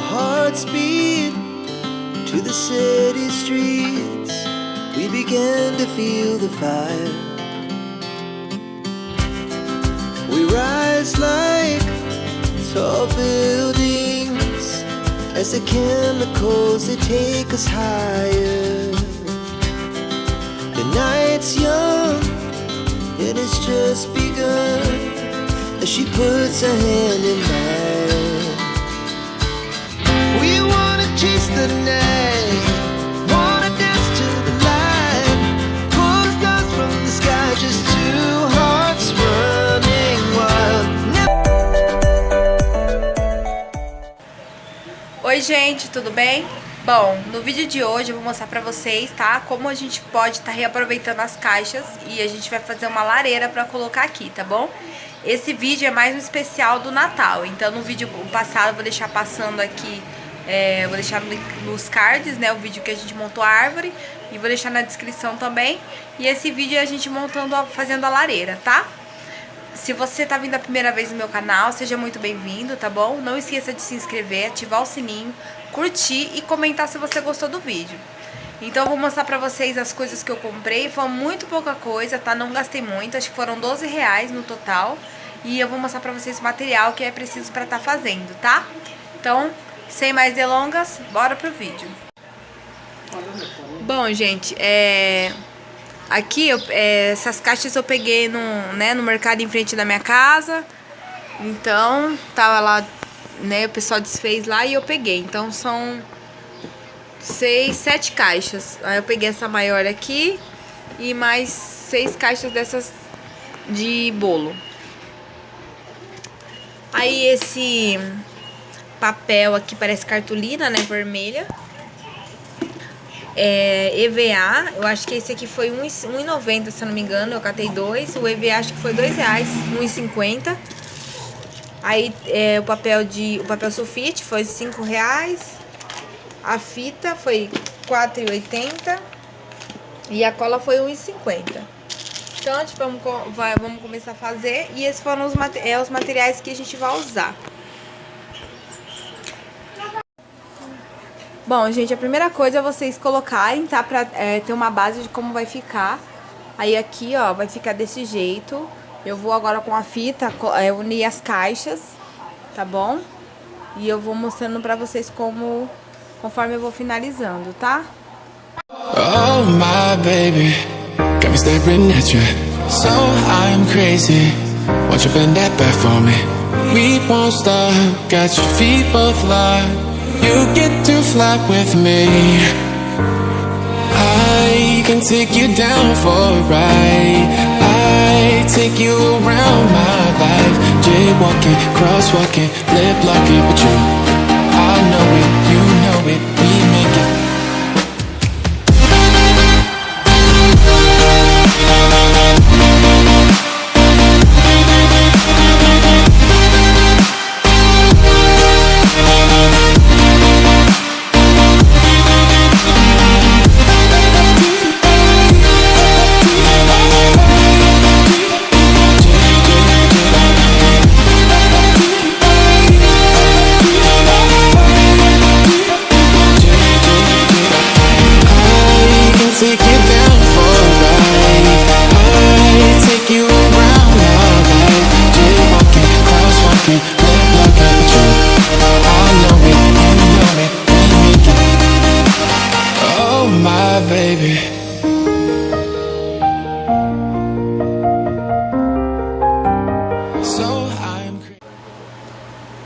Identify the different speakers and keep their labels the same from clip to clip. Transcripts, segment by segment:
Speaker 1: hearts beat to the city streets. We began to feel the fire. We rise like tall buildings as the chemicals, they take us higher. The night's young, it has just begun as she puts her hand in mine. We wanna chase the night, wanna dance to the light, pull the stars from the sky, just two hearts running wild.
Speaker 2: Oi gente, tudo bem? Bom, no vídeo de hoje eu vou mostrar pra vocês, tá? Como a gente pode estar reaproveitando as caixas e a gente vai fazer uma lareira pra colocar aqui, tá bom? Esse vídeo é mais um especial do Natal, então no vídeo passado eu vou deixar passando aqui, vou deixar nos cards, né, o vídeo que a gente montou a árvore, e vou deixar na descrição também. E esse vídeo é a gente fazendo a lareira, tá? Se você tá vindo a primeira vez no meu canal, seja muito bem-vindo, tá bom? Não esqueça de se inscrever, ativar o sininho, curtir e comentar se você gostou do vídeo. Então eu vou mostrar pra vocês as coisas que eu comprei. Foi muito pouca coisa, tá? Não gastei muito, acho que foram R$12 no total. E eu vou mostrar pra vocês o material que é preciso pra tá fazendo, tá? Então, sem mais delongas, bora pro vídeo. Bom, gente, aqui, essas caixas eu peguei no mercado em frente da minha casa. Então, tava lá, né, o pessoal desfez lá e eu peguei. Então, são 7 caixas. Aí eu peguei essa maior aqui e mais 6 caixas dessas de bolo. Aí esse papel aqui parece cartolina, né, vermelha. EVA, eu acho que esse aqui foi R$1,90, se eu não me engano, eu catei 2. O EVA acho que foi R$2, R$1,50. Aí o papel sulfite foi R$5. A fita foi R$4,80 e a cola foi R$1,50. Então, vamos começar a fazer. E esses foram os materiais que a gente vai usar. Bom, gente, a primeira coisa é vocês colocarem, tá? Pra ter uma base de como vai ficar. Aí aqui, ó, vai ficar desse jeito. Eu vou agora com a fita unir as caixas, tá bom? E eu vou mostrando pra vocês conforme eu vou finalizando, tá?
Speaker 3: Oh my baby, got me staring at you, so I'm crazy. Won't you bend that back for me? We won't stop, got your feet both locked. You get to fly with me. I can take you down for a ride. I take you around my life. Jaywalking, crosswalking, lip locking with you. I know it, you know it, we make it.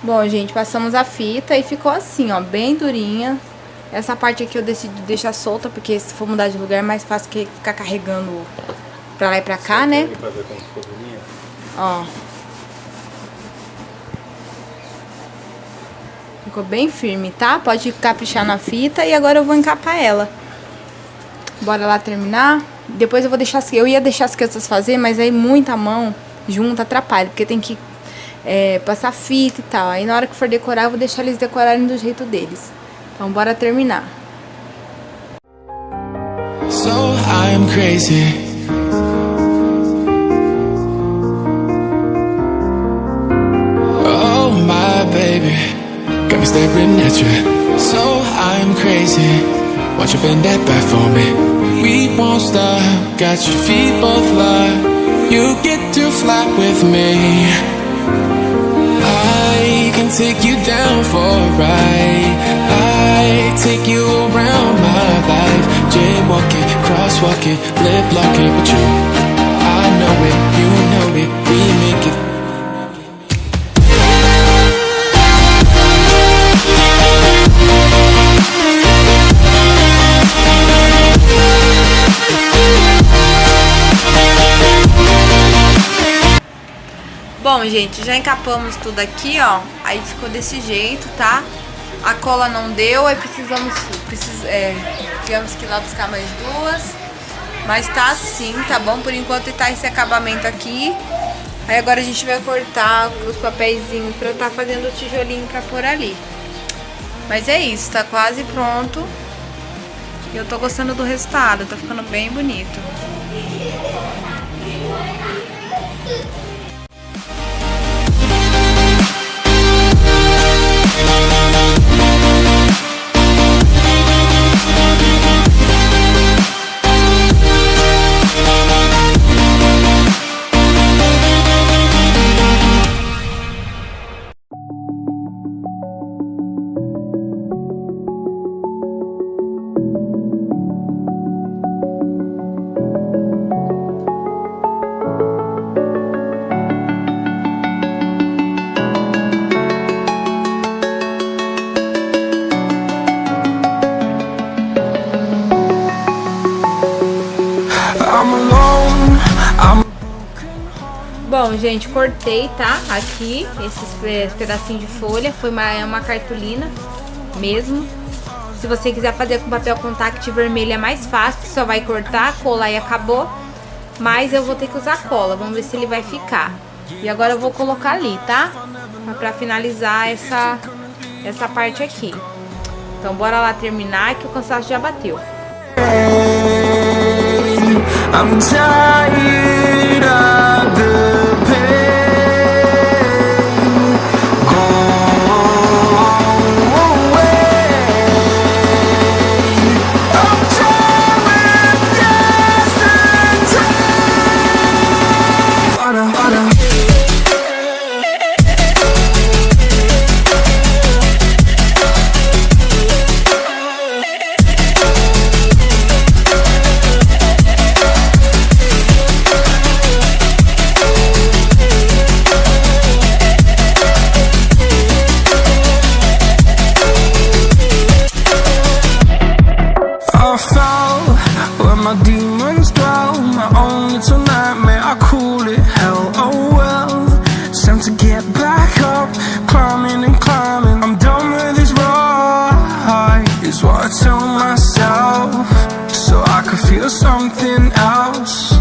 Speaker 2: Bom, gente, passamos a fita e ficou assim, ó, bem durinha. Essa parte aqui eu decidi deixar solta, porque se for mudar de lugar é mais fácil que ficar carregando pra lá e pra cá, né? Ó. Ficou bem firme, tá? Pode caprichar na fita e agora eu vou encapar ela. Bora lá terminar. Depois eu vou deixar, eu ia deixar as crianças fazer, mas aí muita mão junta atrapalha, porque tem que passar fita e tal. Aí na hora que for decorar, eu vou deixar eles decorarem do jeito deles. Então bora terminar.
Speaker 3: So I'm crazy. Oh my baby, got me staring at you, crazy. Won't you bend that back for me? We won't stop, got your feet both locked. You get to fly with me. I can take you down for a ride. I take you around my life. Jaywalking, crosswalking, lip locking with you. I know it, you know it, we make it.
Speaker 2: Bom, gente, já encapamos tudo aqui, ó. Aí ficou desse jeito, tá? A cola não deu, aí tivemos que ir lá buscar mais duas. Mas tá assim, tá bom? Por enquanto tá esse acabamento aqui. Aí agora a gente vai cortar os papeizinhos pra eu tá fazendo o tijolinho pra pôr ali. Mas é isso, tá quase pronto. E eu tô gostando do resultado, tá ficando bem bonito. Bom, gente, cortei, tá? Aqui, esses pedacinhos de folha. Foi uma cartolina mesmo. Se você quiser fazer com papel contact vermelho é mais fácil. Só vai cortar, colar e acabou. Mas eu vou ter que usar cola. Vamos ver se ele vai ficar. E agora eu vou colocar ali, tá? Pra finalizar essa parte aqui. Então bora lá terminar que o cansaço já bateu.
Speaker 1: I'm tired of the pain. Go away. I'm tired of yesterday. My demons dwell, my own little nightmare, I call it hell, oh well. It's time to get back up, climbing and climbing. I'm done with this ride, is what I tell myself, so I could feel something else.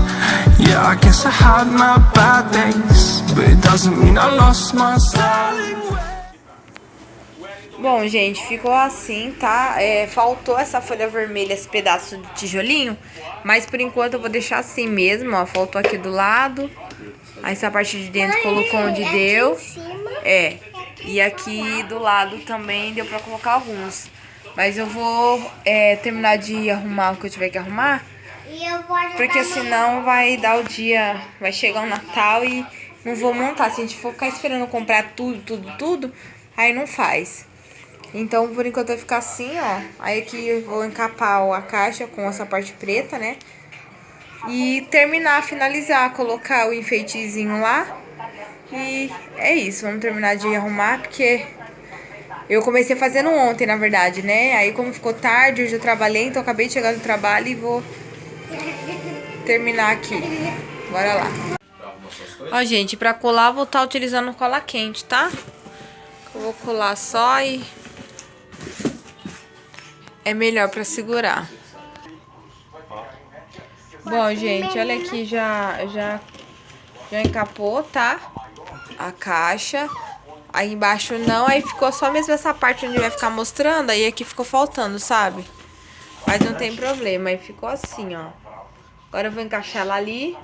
Speaker 1: Yeah, I guess I had my bad days, but it doesn't mean I lost my style.
Speaker 2: Bom, gente, ficou assim, tá? Faltou essa folha vermelha, esse pedaço de tijolinho. Mas por enquanto eu vou deixar assim mesmo, ó. Faltou aqui do lado. Aí essa parte de dentro colocou onde deu. E aqui do lado também deu pra colocar alguns. Mas eu vou terminar de arrumar o que eu tiver que arrumar. Porque senão vai dar o dia, vai chegar o Natal e não vou montar. Se a gente for ficar esperando comprar tudo, aí não faz. Então, por enquanto vai ficar assim, ó. Aí aqui eu vou encapar a caixa com essa parte preta, né? E terminar, finalizar, colocar o enfeitezinho lá. E é isso, vamos terminar de arrumar, porque eu comecei fazendo ontem, na verdade, né? Aí como ficou tarde, hoje eu trabalhei, então eu acabei de chegar do trabalho e vou terminar aqui. Bora lá. Ó, gente, pra colar, vou estar utilizando cola quente, tá? Eu vou colar só e é melhor pra segurar. Bom, gente, olha aqui, já encapou, tá? A caixa. Aí embaixo não, aí ficou só mesmo essa parte onde vai ficar mostrando, aí aqui ficou faltando, sabe? Mas não tem problema, aí ficou assim, ó. Agora eu vou encaixar ela ali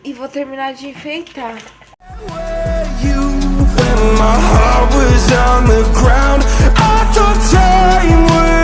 Speaker 2: e vou terminar de enfeitar.
Speaker 1: My heart was on the ground. I thought time would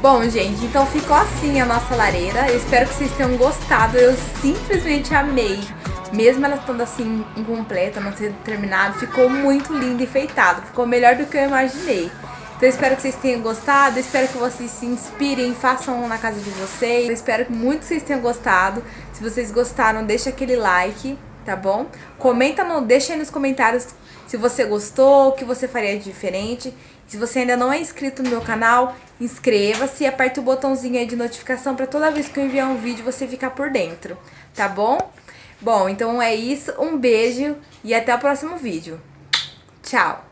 Speaker 2: Bom, gente, então ficou assim a nossa lareira. Eu espero que vocês tenham gostado. Eu simplesmente amei. Mesmo ela estando assim, incompleta, não ter terminado, ficou muito lindo e enfeitado. Ficou melhor do que eu imaginei. Então eu espero que vocês tenham gostado. Eu espero que vocês se inspirem, façam na casa de vocês. Eu espero muito que vocês tenham gostado. Se vocês gostaram, deixa aquele like, tá bom? Deixa aí nos comentários se você gostou, o que você faria de diferente. Se você ainda não é inscrito no meu canal, inscreva-se e aperte o botãozinho aí de notificação para toda vez que eu enviar um vídeo você ficar por dentro, tá bom? Bom, então é isso, um beijo e até o próximo vídeo. Tchau!